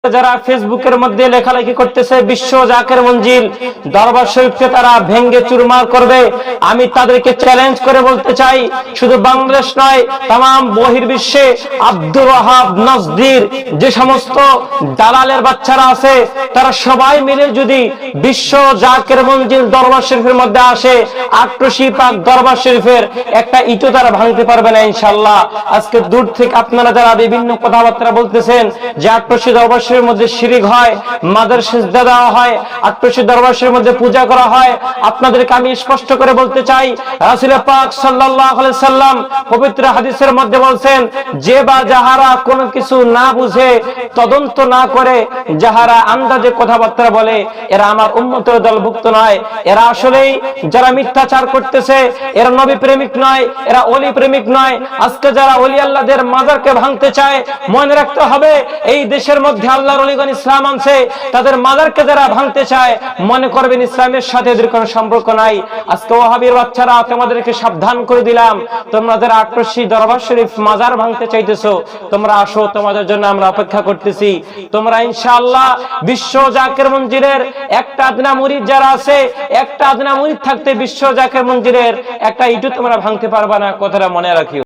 যারা ফেসবুকের মধ্যে লেখালেখি করতেছে বিশ্ব জাকের মঞ্জিল দরবার শরীফকে তারা ভেঙ্গে চুরমার করবে, আমি তাদেরকে চ্যালেঞ্জ করে বলতে চাই, শুধু বাংলাদেশ নয় তাম বহির্বিশ্বে আব্দুর ওয়াহাব নজদির যে সমস্ত দালালের বাচ্চারা আছে তারা সবাই মিলে যদি বিশ্ব জাকের মঞ্জিল দরবার শরীফের মধ্যে আসে, আট্রসি পাক দরবার শরীফের একটা ইটও তারা ভাঙতে পারবে না ইনশাআল্লাহ। আজকে দূর থেকে আপনারা যারা বিভিন্ন কথাবার্তা বলতেছেন যে আট্রসি দরবার শরীফের মধ্যে শিরিক হয়, মাদার সিজদা দেওয়া হয়, আট্রসি দরবার শরীফের মধ্যে পূজা করা হয়, আপনাদেরকে আমি স্পষ্ট করে বলতে চাই রাসূল পাক সাল্লাল্লাহু আলাইহি সাল্লাম পবিত্র হাদিসের মধ্যে বলেন যে বা যাহারা কোনো কিছু না বুঝে তদন্ত না করে যাহারা আন্দাজে কথাবার্তা বলে এরা আমার উম্মতের দলভুক্ত নয়। এরা আসলেই যারা মিথ্যাচার করতেছে এরা নবী প্রেমিক নয়, এরা ওলি প্রেমিক নয়। আজকে যারা ওলি আল্লাহদের মাজারকে ভাঙতে চায় মনে রাখতে হবে এই দেশের মধ্যে আল্লাহর ওলিগণ ইসলাম আনছে, তাদের মাজারকে যারা ভাঙতে চায় মনে করবেন ইসলামের সাথে এদের কোনো সম্পর্ক নাই। আজকে ওয়াহাবীর বাচ্চারা তোমাদেরকে সাবধান করে দিলাম, তোমরা যারা আট্রসি দরবার শরীফ মাজার ভাঙতে চাইতেছো তোমরা আসো, তোমাদের জন্য আমরা অপেক্ষা করতেছি। তোমরা ইনশাআল্লাহ বিশ্ব জাকের মঞ্জিলের একটা আদনা মুরিদ যারা আছে, একটা আদনা মুরিদ থাকতে বিশ্ব জাকের মঞ্জিলের একটা ইটু তোমরা ভাঙতে পারবা না, কথাটা মনে রাখিও।